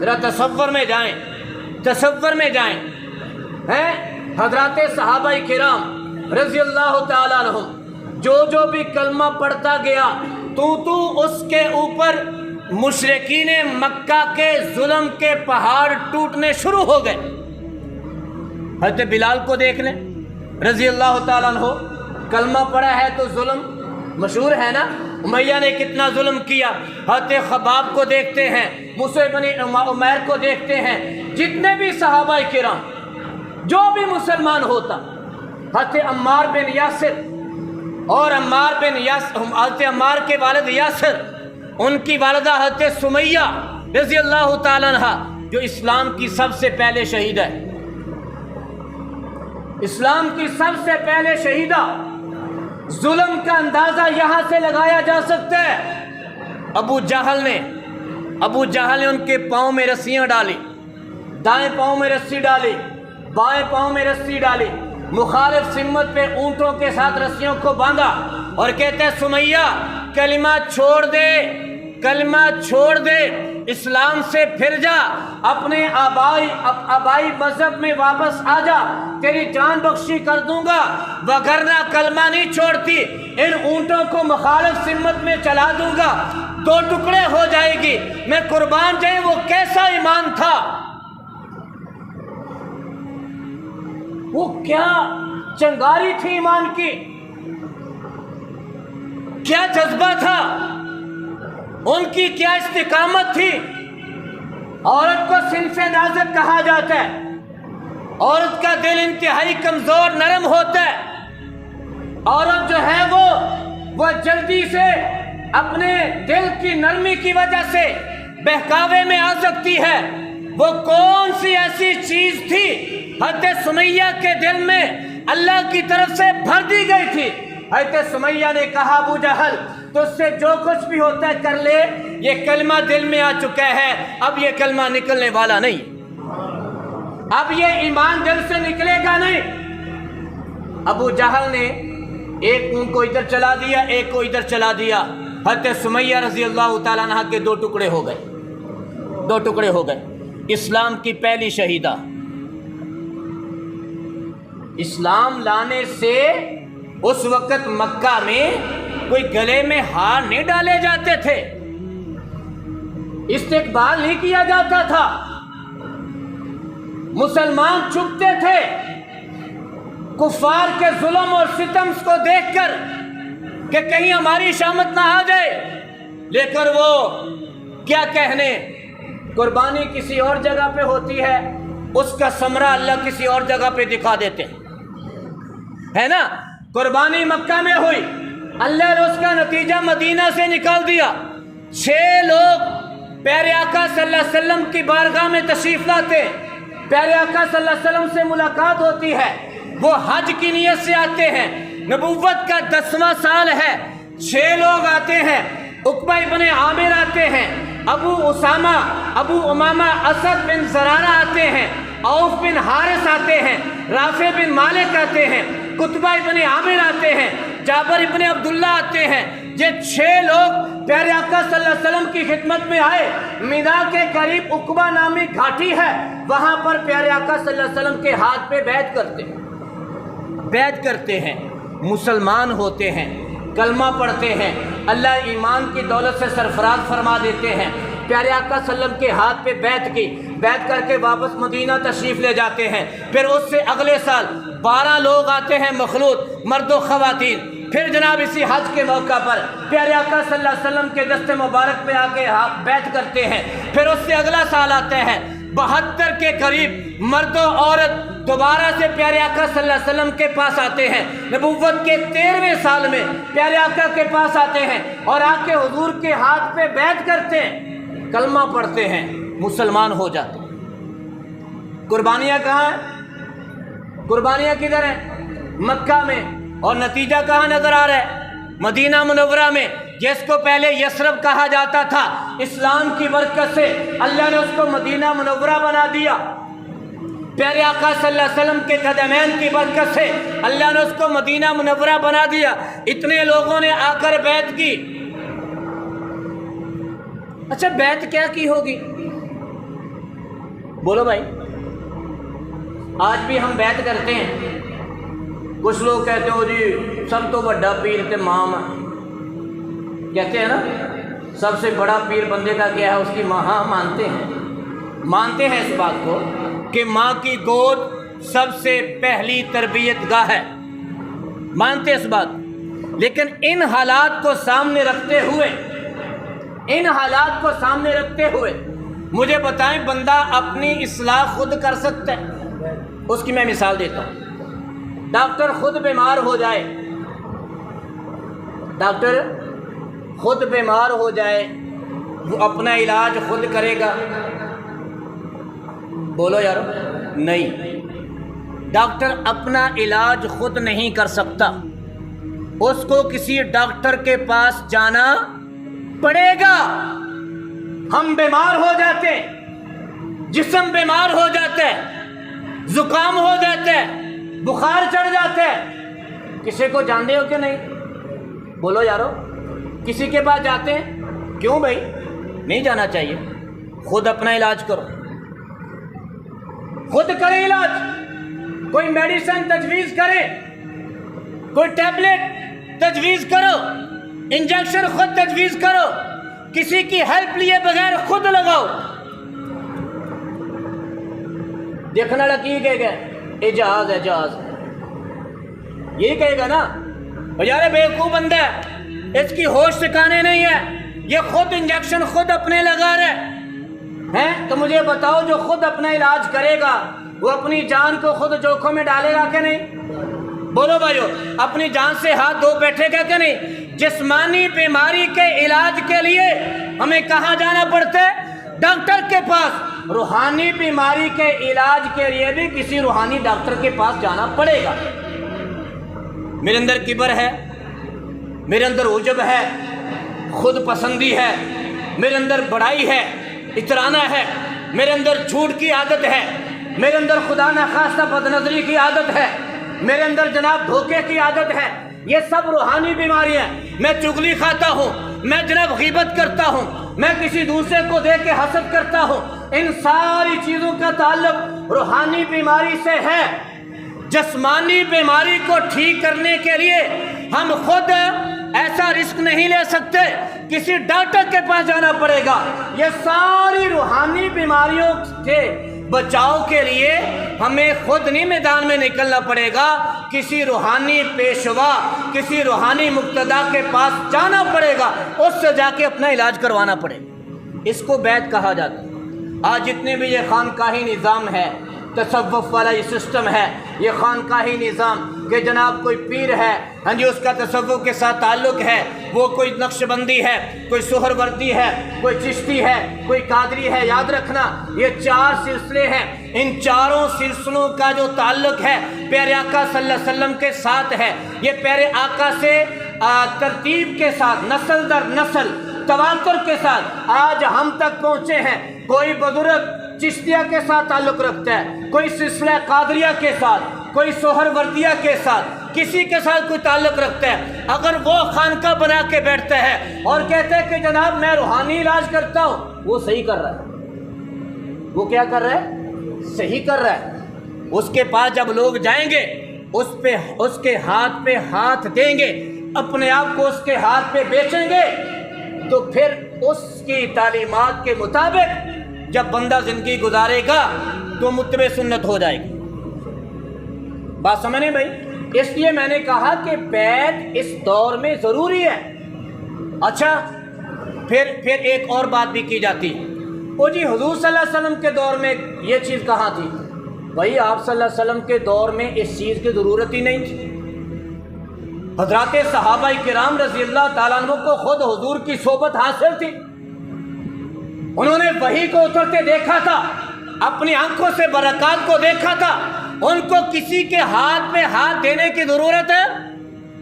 ذرا تصور میں جائیں، تصور میں جائیں، ہیں حضرات صحابہ کرام رضی اللہ تعالیٰ عنہم جو بھی کلمہ پڑھتا گیا تو اس کے اوپر مشرکین مکہ کے ظلم کے پہاڑ ٹوٹنے شروع ہو گئے۔ حضرت بلال کو دیکھ لیں رضی اللہ تعالیٰ عنہ، کلمہ پڑھا ہے تو ظلم مشہور ہے نا، امیہ نے کتنا ظلم کیا۔ حضرت خباب کو دیکھتے ہیں، موسیٰ بن عمیر کو دیکھتے ہیں، جتنے بھی صحابہ کرام جو بھی مسلمان ہوتا، حضرت عمار بن یاسر اور حضرت عمار کے والد یاسر، ان کی والدہ حضرت سمیہ رضی اللہ تعالیٰ عنہ جو اسلام کی سب سے پہلے شہید ہے، اسلام کی سب سے پہلے شہیدہ۔ ظلم کا اندازہ یہاں سے لگایا جا سکتا ہے۔ ابو جہل نے ان کے پاؤں میں رسیاں ڈالی، دائیں پاؤں میں رسی ڈالی، بائیں پاؤں میں رسی ڈالی، مخالف سمت پہ اونٹوں کے ساتھ رسیوں کو باندھا اور کہتے ہیں سمیہ کلمہ چھوڑ دے، کلمہ چھوڑ دے، اسلام سے پھر جا، اپنے آبائی مذہب میں واپس آ جا، تیری جان بخشی کر دوں گا، وگرنہ کلمہ نہیں چھوڑتی ان اونٹوں کو مخالف سمت میں چلا دوں گا، 2 ٹکڑے ہو جائے گی۔ میں قربان جائے وہ کیسا ایمان تھا، وہ کیا چنگاری تھی ایمان کی، کیا جذبہ تھا، ان کی کیا استقامت تھی۔ عورت کو صنف نازک کہا جاتا ہے، عورت کا دل انتہائی کمزور نرم ہوتا ہے، عورت جو ہے وہ جلدی سے اپنے دل کی نرمی کی وجہ سے بہکاوے میں آ سکتی ہے۔ وہ کون سی ایسی چیز تھی حضرت سمیہ کے دل میں اللہ کی طرف سے بھر دی گئی تھی۔ حضرت سمیہ نے کہا ابو جہل تو اس سے جو کچھ بھی ہوتا ہے کر لے، یہ کلمہ دل میں آ چکا ہے، اب یہ کلمہ نکلنے والا نہیں، اب یہ ایمان دل سے نکلے گا نہیں۔ ابو جہل نے ایک اونٹ کو ادھر چلا دیا، ایک کو ادھر چلا دیا، حضرت سمیہ رضی اللہ تعالیٰ عنہ کے 2 ٹکڑے ہو گئے، 2 ٹکڑے ہو گئے۔ اسلام کی پہلی شہیدہ، اسلام لانے سے اس وقت مکہ میں کوئی گلے میں ہار نہیں ڈالے جاتے تھے، استقبال نہیں کیا جاتا تھا، مسلمان چھپتے تھے کفار کے ظلم اور ستم کو دیکھ کر کہ کہیں ہماری شامت نہ آ جائے، لیکن وہ کیا کہنے، قربانی کسی اور جگہ پہ ہوتی ہے، اس کا ثمرہ اللہ کسی اور جگہ پہ دکھا دیتے ہے نا۔ قربانی مکہ میں ہوئی، اللہ نے اس کا نتیجہ مدینہ سے نکال دیا۔ 6 لوگ پیارے آقا صلی اللہ علیہ وسلم کی بارگاہ میں تشریف لاتے، پیارے آقا صلی اللہ علیہ وسلم سے ملاقات ہوتی ہے، وہ حج کی نیت سے آتے ہیں، نبوت کا 10واں سال ہے، 6 لوگ آتے ہیں، عقبہ ابن عامر آتے ہیں، ابو اسامہ، ابو امامہ اسد بن زرارہ آتے ہیں، عوف بن حارث آتے ہیں، رافع بن مالک آتے ہیں، قطبہ ابن عامر آتے ہیں، جابر ابن عبداللہ آتے ہیں۔ یہ 6 لوگ پیارے آقا صلی اللہ علیہ وسلم کی خدمت میں آئے۔ مینا کے قریب عقبہ نامی گھاٹی ہے، وہاں پر پیارے آقا صلی اللہ علیہ وسلم کے ہاتھ پہ بیعت کرتے ہیں، مسلمان ہوتے ہیں، کلمہ پڑھتے ہیں، اللہ ایمان کی دولت سے سرفراز فرما دیتے ہیں۔ پیارے آقا صلی اللہ علیہ وسلم کے ہاتھ پہ بیعت کر کے واپس مدینہ تشریف لے جاتے ہیں۔ پھر اس سے اگلے سال 12 لوگ آتے ہیں مخلوط، مرد و خواتین۔ پھر جناب اسی حج کے موقع پر پیارے آقا صلی اللہ علیہ وسلم کے دست مبارک پہ آ کے بیعت کرتے ہیں۔ پھر اس سے اگلا سال آتے ہیں، 72 کے قریب مرد و عورت دوبارہ سے پیارے آقا صلی اللہ علیہ وسلم کے پاس آتے ہیں۔ نبوت کے 13ویں سال میں پیارے آقا کے پاس آتے ہیں اور آ کے حضور کے ہاتھ پہ بیعت کرتے ہیں، کلمہ پڑھتے ہیں، مسلمان ہو جاتے ہیں۔ قربانیاں کہاں ہیں؟ قربانیاں کدھر ہیں؟ مکہ میں، اور نتیجہ کہاں نظر آ رہا ہے؟ مدینہ منورہ میں، جس کو پہلے یثرب کہا جاتا تھا، اسلام کی برکت سے اللہ نے اس کو مدینہ منورہ بنا دیا۔ پیارے آقا صلی اللہ علیہ وسلم کے قدمین کی برکت سے اللہ نے اس کو مدینہ منورہ بنا دیا۔ اتنے لوگوں نے آ کر بیعت کی۔ اچھا بیعت کیا کی ہوگی؟ بولو بھائی، آج بھی ہم بیعت کرتے ہیں، کچھ لوگ کہتے ہو جی سب تو بڑا پیر تے مام کہتے ہیں نا، سب سے بڑا پیر بندے کا کیا ہے، اس کی ماں. ہاں مانتے ہیں اس بات کو کہ ماں کی گود سب سے پہلی تربیت گاہ ہے، مانتے اس بات. لیکن ان حالات کو سامنے رکھتے ہوئے مجھے بتائیں بندہ اپنی اصلاح خود کر سکتا ہے؟ اس کی میں مثال دیتا ہوں. ڈاکٹر خود بیمار ہو جائے وہ اپنا علاج خود کرے گا؟ بولو یار، نہیں. ڈاکٹر اپنا علاج خود نہیں کر سکتا، اس کو کسی ڈاکٹر کے پاس جانا پڑے گا. ہم بیمار ہو جاتے ہیں، جسم بیمار ہو جاتا ہے، زکام ہو جاتا ہے، بخار چڑھ جاتا ہے، کسی کو جانتے ہو کہ نہیں؟ بولو یارو، کسی کے پاس جاتے ہیں؟ کیوں بھائی؟ نہیں جانا چاہیے. خود اپنا علاج کرو، خود کرے علاج. کوئی میڈیسن تجویز کرے، کوئی ٹیبلٹ تجویز کرو، انجیکشن خود تجویز کرو، کسی کی ہیلپ لیے بغیر خود لگاؤ. دیکھنا لگا یہ کہے گا یہ جہاز ہے، جہاز یہی کہے گا نا. یار بیوقوف بندہ ہے، اس کی ہوش ٹھکانے نہیں ہے، یہ خود انجیکشن خود اپنے لگا رہے ہیں. تو مجھے بتاؤ جو خود اپنا علاج کرے گا وہ اپنی جان کو خود جوکھوں میں ڈالے گا کہ نہیں؟ بولو بھائیو، اپنی جان سے ہاتھ دھو بیٹھے گا کہ نہیں؟ جسمانی بیماری کے علاج کے لیے ہمیں کہاں جانا پڑتا ہے؟ ڈاکٹر کے پاس. روحانی بیماری کے علاج کے لیے بھی کسی روحانی ڈاکٹر کے پاس جانا پڑے گا. میرے اندر کبر ہے، میرے اندر عجب ہے، خود پسندی ہے، میرے اندر بڑائی ہے، اترانا ہے، میرے اندر جھوٹ کی عادت ہے، میرے اندر خدا نخواستہ بد نظری کی عادت ہے، میرے اندر جناب دھوکے کی عادت ہے. یہ سب روحانی بیماریاں. میں چغلی کھاتا ہوں، میں جناب غیبت کرتا ہوں، میں کسی دوسرے کو دیکھ کے حسد کرتا ہوں. ان ساری چیزوں کا تعلق روحانی بیماری سے ہے. جسمانی بیماری کو ٹھیک کرنے کے لیے ہم خود ایسا رسک نہیں لے سکتے، کسی ڈاکٹر کے پاس جانا پڑے گا. یہ ساری روحانی بیماریوں سے بچاؤ کے لیے ہمیں خود نہیں میدان میں نکلنا پڑے گا، کسی روحانی پیشوا، کسی روحانی مقتدا کے پاس جانا پڑے گا، اس سے جا کے اپنا علاج کروانا پڑے گا. اس کو بیعت کہا جاتا ہے. آج جتنے بھی یہ خانقاہی نظام ہے، تصوف والا یہ سسٹم ہے، یہ خانقاہی نظام کہ جناب کوئی پیر ہے، ہاں جی اس کا تصوف کے ساتھ تعلق ہے، وہ کوئی نقش بندی ہے، کوئی سہر وردی ہے، کوئی چشتی ہے، کوئی قادری ہے. یاد رکھنا یہ 4 سلسلے ہیں. ان چاروں سلسلوں کا جو تعلق ہے پیارے آقا صلی اللہ علیہ وسلم کے ساتھ ہے. یہ پیارے آقا سے ترتیب کے ساتھ، نسل در نسل، تواتر کے ساتھ آج ہم تک پہنچے ہیں. کوئی بزرگ چشتیہ کے ساتھ تعلق رکھتا ہے، کوئی سلسلہ قادریہ کے ساتھ، کوئی سہر وردیہ کے ساتھ، کسی کے ساتھ کوئی تعلق رکھتا ہے. اگر وہ خانقاہ بنا کے بیٹھتا ہے اور کہتا ہے کہ جناب میں روحانی علاج کرتا ہوں، وہ صحیح کر رہا ہے. وہ کیا کر رہا ہے؟ صحیح کر رہا ہے. اس کے پاس جب لوگ جائیں گے، اس کے ہاتھ پہ ہاتھ دیں گے، اپنے آپ کو اس کے ہاتھ پہ بیچیں گے، تو پھر اس کی تعلیمات کے مطابق جب بندہ زندگی گزارے گا تو متبع سنت ہو جائے گی. بات سمجھیں بھائی؟ اس لیے میں نے کہا کہ بیعت اس دور میں ضروری ہے. اچھا پھر ایک اور بات بھی کی جاتی ہے، وہ جی حضور صلی اللہ علیہ وسلم کے دور میں یہ چیز کہاں تھی؟ بھائی آپ صلی اللہ علیہ وسلم کے دور میں اس چیز کی ضرورت ہی نہیں تھی. حضرات صحابہ کرام رضی اللہ تعالیٰ عنہ کو خود حضور کی صحبت حاصل تھی. انہوں نے وحی کو اترتے دیکھا تھا، اپنی آنکھوں سے برکات کو دیکھا تھا. ان کو کسی کے ہاتھ میں ہاتھ دینے کی ضرورت ہے؟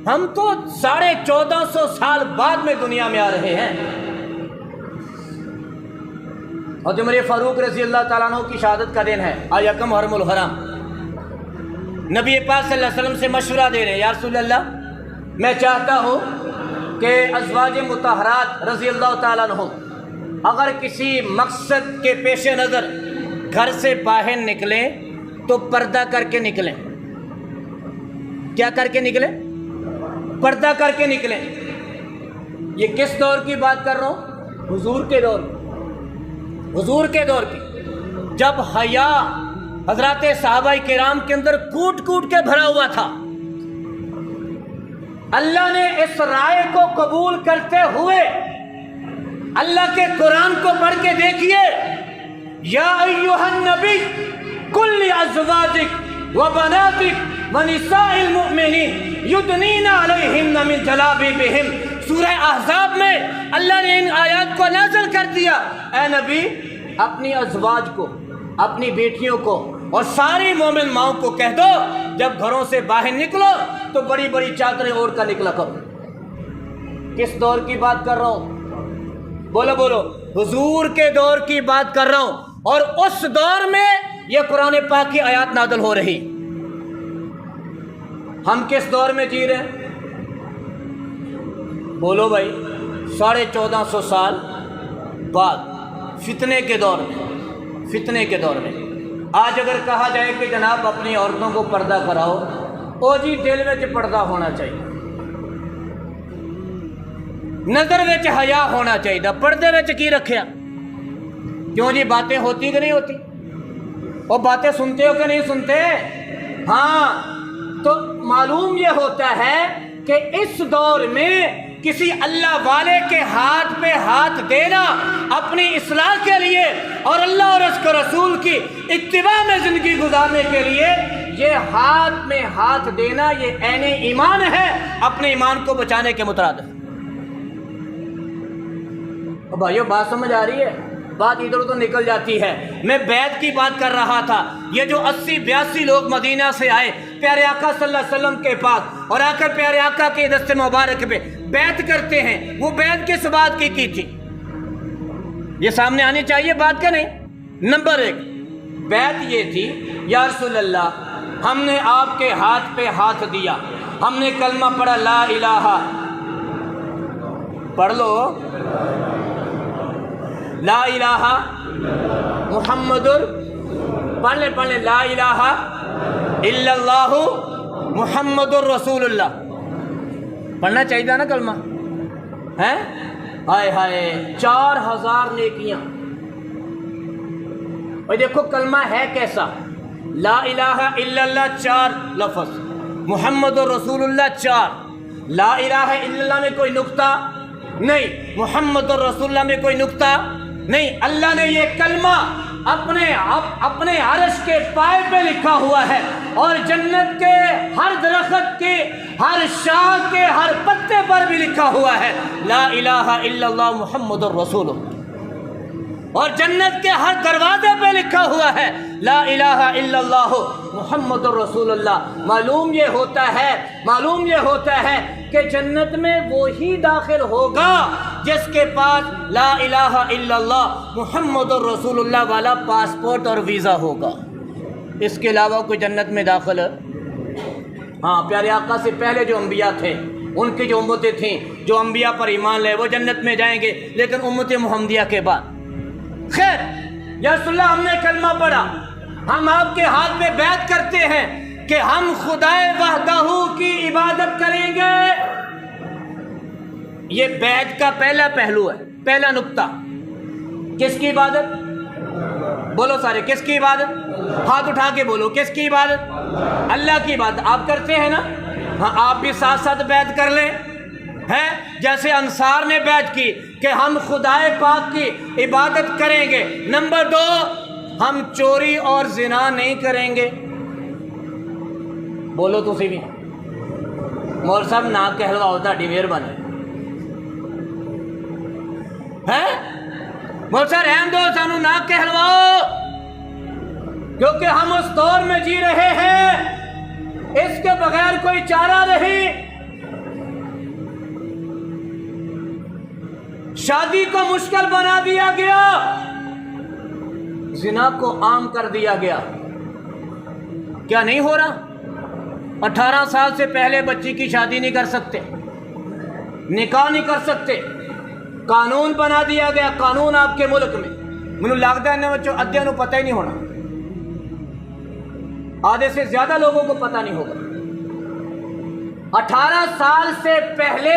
ہم تو 1450 سال بعد میں دنیا میں آ رہے ہیں. اور عمر فاروق رضی اللہ تعالیٰ عنہ کی شہادت کا دن ہے، آج یکم محرم الحرام. نبی پاک صلی اللہ علیہ وسلم سے مشورہ دے رہے ہیں، یا رسول اللہ میں چاہتا ہوں کہ ازواج مطہرات رضی اللہ تعالیٰ عنہ اگر کسی مقصد کے پیش نظر گھر سے باہر نکلیں تو پردہ کر کے نکلیں. کیا کر کے نکلیں؟ پردہ کر کے نکلیں. یہ کس دور کی بات کر رہا ہوں؟ حضور کے دور کی. حضور کے دور کی جب حیا حضرات صحابہ کرام کے اندر کوٹ کوٹ کے بھرا ہوا تھا. اللہ نے اس رائے کو قبول کرتے ہوئے اللہ کے قرآن کو پڑھ کے دیکھیے. یا ایھا النبی قل لازواجک وبناتک ونساء المؤمنین یدنین علیہن من جلابیبہن. سورہ احزاب میں اللہ نے ان آیات کو نازل کر دیا. اے نبی اپنی ازواج کو، اپنی بیٹیوں کو اور ساری مومن ماؤں کو کہہ دو جب گھروں سے باہر نکلو تو بڑی بڑی چادریں اوڑھ کر نکلا کرو. کس دور کی بات کر رہا ہوں؟ بولو بولو. حضور کے دور کی بات کر رہا ہوں. اور اس دور میں یہ قرآن پاک کی آیات نازل ہو رہی. ہم کس دور میں جی رہے ہیں؟ بولو بھائی. 1450 سال بعد فتنے کے دور میں. فتنے کے دور میں آج اگر کہا جائے کہ جناب اپنی عورتوں کو پردہ کراؤ، او جی دل میں پردہ ہونا چاہیے، نظر وچ حیا ہونا چاہیے. پردے وچ کی رکھیا؟ کیوں جی باتیں ہوتی کہ نہیں ہوتی؟ اور باتیں سنتے ہو کہ نہیں سنتے؟ ہاں. تو معلوم یہ ہوتا ہے کہ اس دور میں کسی اللہ والے کے ہاتھ پہ ہاتھ دینا اپنی اصلاح کے لیے اور اللہ اور اس کے رسول کی اتباع میں زندگی گزارنے کے لیے، یہ ہاتھ میں ہاتھ دینا یہ عین ایمان ہے، اپنے ایمان کو بچانے کے مترادف. بھائیو بات سمجھ آ رہی ہے؟ بات ادھر ادھر نکل جاتی ہے. میں بیعت کی بات کر رہا تھا. یہ جو 80-82 لوگ مدینہ سے آئے پیارے آقا صلی اللہ علیہ وسلم کے پاس اور آ کر پیارے آقا کے دست مبارک پہ بیعت کرتے ہیں، وہ بیعت کس بات کی تھی؟ یہ سامنے آنی چاہیے بات کا نہیں. نمبر 1 بیعت یہ تھی، یا رسول اللہ ہم نے آپ کے ہاتھ پہ ہاتھ دیا، ہم نے کلمہ پڑھا لا الہ، پڑھ لو لا الہ محمد، پڑھ لیں لا الہ الا اللہ محمد الرسول اللہ. پڑھنا چاہیے تھا نا کلمہ؟ ہے ہائے ہائے 4000 نیکیاں. اور دیکھو کلمہ ہے کیسا، لا الہ الا اللہ 4 لفظ، محمد الرسول اللہ 4. لا الہ الا اللہ میں کوئی نقطہ نہیں، محمد الرسول اللہ میں کوئی نقطہ نہیں. اللہ نے یہ کلمہ اپنے عرش کے پائے پہ لکھا ہوا ہے اور جنت کے ہر درخت کے، ہر شاخ کے، ہر پتے پر بھی لکھا ہوا ہے لا الہ الا اللہ محمد الرسول. اور جنت کے ہر دروازے پہ لکھا ہوا ہے لا الہ الا اللہ محمد الرسول اللہ. معلوم یہ ہوتا ہے کہ جنت میں وہی داخل ہوگا جس کے پاس لا الہ الا اللہ محمد الرسول اللہ والا پاسپورٹ اور ویزا ہوگا. اس کے علاوہ کوئی جنت میں داخل؟ ہاں پیارے آقا سے پہلے جو انبیاء تھے، ان کی جو امتیں تھیں، جو انبیاء پر ایمان لائے، وہ جنت میں جائیں گے، لیکن امت محمدیہ کے بعد. خیر یا رسول اللہ ہم نے کلمہ پڑھا، ہم آپ کے ہاتھ میں بیعت کرتے ہیں کہ ہم خدائے وحدہ کی عبادت کریں گے. یہ بیعت کا پہلا پہلو ہے، پہلا نقطہ. کس کی عبادت؟ بولو سارے، کس کی عبادت؟ ہاتھ اٹھا کے بولو، کس کی عبادت؟ اللہ کی عبادت. آپ کرتے ہیں نا؟ ہاں آپ بھی ساتھ ساتھ بیعت کر لیں. ہے جیسے انصار نے بیعت کی کہ ہم خدائے پاک کی عبادت کریں گے. نمبر 2 ہم چوری اور زنا نہیں کریں گے. بولو تسی بھی. مول صاحب نہ کہلواؤ، تہاڈی مہربانی ہے. مول صاحب رحم دو، سانو نہ کہلواؤ، کیونکہ ہم اس دور میں جی رہے ہیں اس کے بغیر کوئی چارہ نہیں. شادی کو مشکل بنا دیا گیا، زنا کو عام کر دیا گیا. کیا نہیں ہو رہا؟ 18 سال سے پہلے بچی کی شادی نہیں کر سکتے، نکاح نہیں کر سکتے. قانون بنا دیا گیا، قانون آپ کے ملک میں. مجھے لگتا ہے بچوں ادھے کو پتہ ہی نہیں ہونا، آدھے سے زیادہ لوگوں کو پتہ نہیں ہوگا۔ 18 سال سے پہلے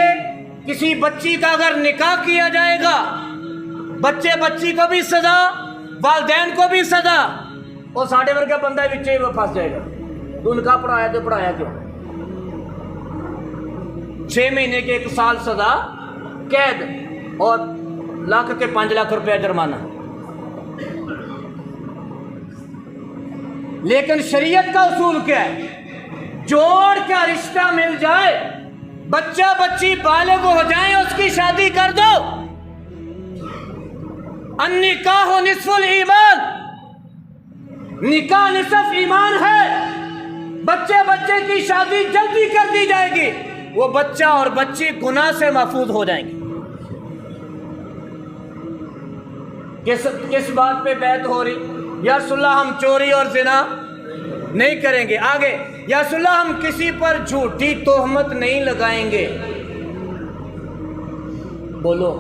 کسی بچی کا اگر نکاح کیا جائے گا، بچے بچی کو بھی سزا، والدین کو بھی سزا، اور ساڑھے ورگا بندہ بچے وہ پھنس جائے گا۔ تو نکاح پڑھایا تو پڑھایا کیوں؟ 6 مہینے کے 1 سال سزا، قید اور لاکھ کے 5 لاکھ روپے جرمانہ۔ لیکن شریعت کا اصول کیا ہے؟ جوڑ کا رشتہ مل جائے، بچہ بچی بالغ ہو جائیں، اس کی شادی کر دو۔ النکاح نصف الایمان، نکاح نصف ایمان ہے۔ بچے بچے کی شادی جلدی کر دی جائے گی، وہ بچہ اور بچی گناہ سے محفوظ ہو جائیں گے۔ کس بات پہ بیعت ہو رہی؟ یا رسول اللہ ہم چوری اور زنا نہیں کریں گے۔ آگے یا رسول اللہ ہم کسی پر جھوٹی تہمت نہیں لگائیں گے۔ بولو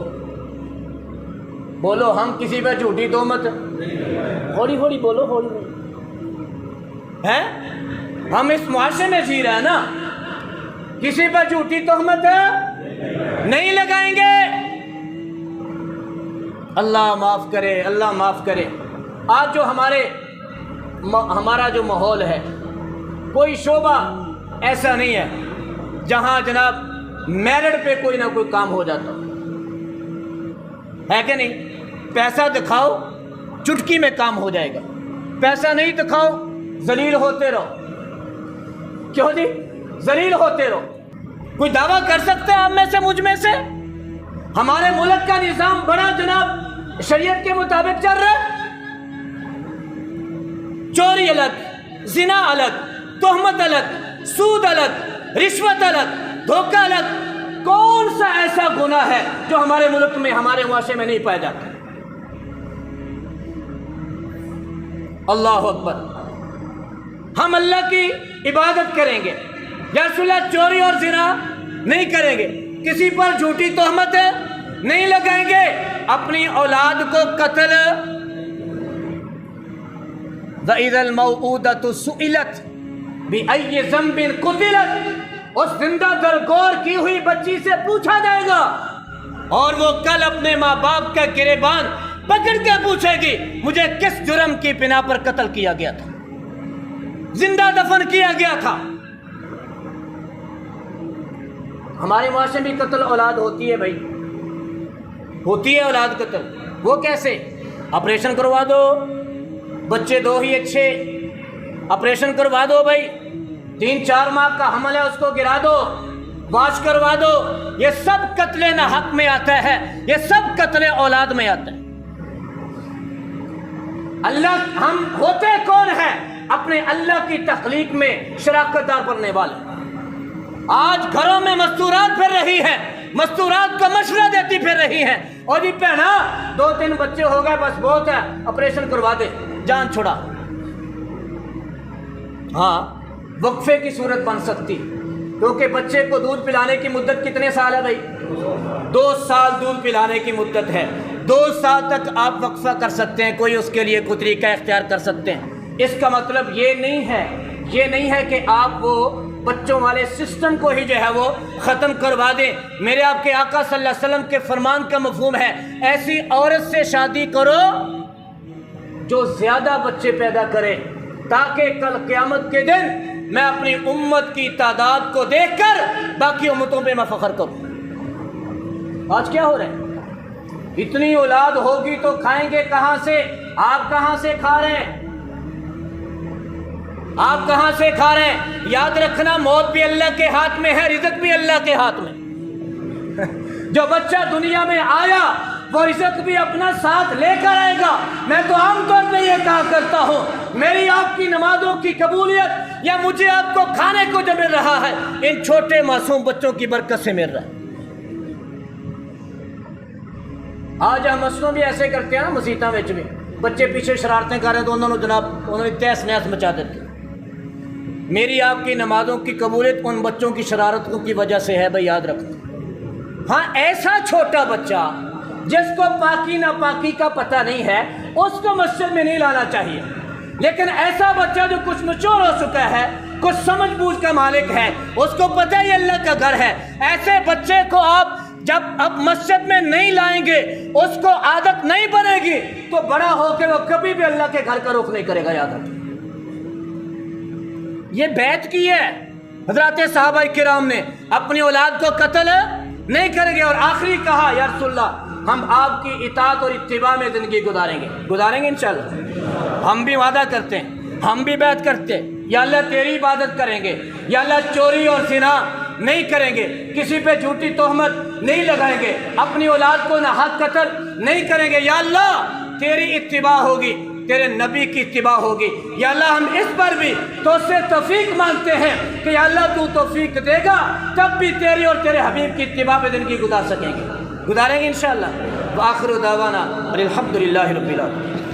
بولو، ہم کسی پر جھوٹی تہمت، ہولی ہولی بولو، ہولی ہولی ہیں؟ ہم اس معاشرے میں جی رہے ہیں نا، کسی پر جھوٹی تہمت نہیں لگائیں گے۔ اللہ معاف کرے، اللہ معاف کرے۔ آج جو ہمارا جو ماحول ہے، کوئی شعبہ ایسا نہیں ہے جہاں جناب میرٹ پہ کوئی نہ کوئی کام ہو جاتا ہے کہ نہیں؟ پیسہ دکھاؤ چٹکی میں کام ہو جائے گا، پیسہ نہیں دکھاؤ ذلیل ہوتے رہو۔ کیوں جی؟ ذلیل ہوتے رہو۔ کوئی دعویٰ کر سکتے ہیں آپ میں سے، مجھ میں سے؟ ہمارے ملک کا نظام بڑا جناب شریعت کے مطابق چل رہا ہے؟ چوری الگ، زنا الگ، تہمت الگ، سود الگ، رشوت الگ، دھوکہ الگ۔ کون سا ایسا گناہ ہے جو ہمارے ملک میں، ہمارے معاشرے میں نہیں پایا جاتا؟ اللہ اکبر۔ ہم اللہ کی عبادت کریں گے، یا رسول اللہ چوری اور زنا نہیں کریں گے، کسی پر جھوٹی تہمت نہیں لگائیں گے، اپنی اولاد کو قتل۔ وَإِذَا الْمَوْءُودَةُ سُئِلَتْ بِأَيِّ ذَنبٍ قُتِلَتْ، اس زندہ درگور کی ہوئی بچی سے پوچھا جائے گا، اور وہ کل اپنے ماں باپ کا گریبان پکڑ کے پوچھے گی مجھے کس جرم کی بنا پر قتل کیا گیا تھا، زندہ دفن کیا گیا تھا۔ ہمارے معاشرے میں قتل اولاد ہوتی ہے بھائی، ہوتی ہے اولاد قتل۔ وہ کیسے؟ آپریشن کروا دو، بچے 2 ہی اچھے، آپریشن کروا دو بھائی، 3-4 ماہ کا حمل ہے اس کو گرا دو، واش کروا دو۔ یہ سب قتل ناحق میں آتا ہے، یہ سب قتل اولاد میں آتا ہے۔ اللہ، ہم ہوتے کون ہیں؟ اپنے اللہ کی تخلیق میں شراکت دار بننے والے۔ آج گھروں میں مستورات پھر رہی ہیں، مستورات کا مشورہ دیتی پھر رہی ہیں، اور جی پہنا 2-3 بچے ہو گئے بس بہت ہے، آپریشن کروا دے، جان چھڑا۔ ہاں، وقفے کی صورت بن سکتی، کیونکہ بچے کو دودھ پلانے کی مدت کتنے سال ہے بھائی؟ 2 سال دودھ پلانے کی مدت ہے۔ 2 سال تک آپ وقفہ کر سکتے ہیں، کوئی اس کے لیے کوئی طریقہ اختیار کر سکتے ہیں۔ اس کا مطلب یہ نہیں ہے کہ آپ وہ بچوں والے سسٹم کو ہی جو ہے وہ ختم کروا دیں۔ میرے آپ کے آقا صلی اللہ علیہ وسلم کے فرمان کا مفہوم ہے ایسی عورت سے شادی کرو جو زیادہ بچے پیدا کرے، تاکہ کل قیامت کے دن میں اپنی امت کی تعداد کو دیکھ کر باقی امتوں پہ میں فخر کروں۔ آج کیا ہو رہا ہے؟ اتنی اولاد ہوگی تو کھائیں گے کہاں سے؟ آپ کہاں سے کھا رہے ہیں؟ آپ کہاں سے کھا رہے ہیں؟ یاد رکھنا، موت بھی اللہ کے ہاتھ میں ہے، رزق بھی اللہ کے ہاتھ میں۔ جو بچہ دنیا میں آیا وہ رزق بھی اپنا ساتھ لے کر آئے گا۔ میں تو عام طور پہ یہ کہا کرتا ہوں، میری آپ کی نمازوں کی قبولیت یا مجھے آپ کو کھانے کو جو مل رہا ہے، ان چھوٹے معصوم بچوں کی برکت سے مل رہا ہے۔ آج ہم مسلوں بھی ایسے کرتے ہیں نا، مسیتاں وچ بھی بچے پیچھے شرارتیں کر رہے ہیں تو انہوں نے تہس نہس مچا دیتے۔ میری آپ کی نمازوں کی قبولیت ان بچوں کی شرارتوں کی وجہ سے ہے بھائی، یاد رکھنا۔ ہاں، ایسا چھوٹا بچہ جس کو پاکی ناپاکی کا پتہ نہیں ہے اس کو مسجد میں نہیں لانا چاہیے، لیکن ایسا بچہ جو کچھ مچور ہو چکا ہے، کچھ سمجھ بوجھ کا مالک ہے، اس کو پتہ ہے یہ اللہ کا گھر ہے، ایسے بچے کو آپ جب اب مسجد میں نہیں لائیں گے، اس کو عادت نہیں بنے گی، تو بڑا ہو کے وہ کبھی بھی اللہ کے گھر کا رخ نہیں کرے گا۔ یاد رکھیں، یہ بیعت کی ہے حضرات صحابہ کرام نے، اپنی اولاد کو قتل نہیں کریں گے، اور آخری کہا یا رسول اللہ ہم آپ کی اطاعت اور اتباع میں زندگی گزاریں گے انشاءاللہ۔ ہم بھی وعدہ کرتے ہیں، ہم بھی بیعت کرتے ہیں، یا اللہ تیری عبادت کریں گے، یا اللہ چوری اور زنا نہیں کریں گے، کسی پہ جھوٹی تہمت نہیں لگائیں گے، اپنی اولاد کو ناحق قتل نہیں کریں گے، یا اللہ تیری اتباع ہوگی، تیرے نبی کی اتباع ہوگی، یا اللہ ہم اس پر بھی تو سے توفیق مانگتے ہیں کہ یا اللہ تو توفیق دے گا تب بھی تیری اور تیرے حبیب کی اتباع پہ زندگی گزاریں گے انشاءاللہ۔ وآخر دعوانا الحمدللہ رب العالمین۔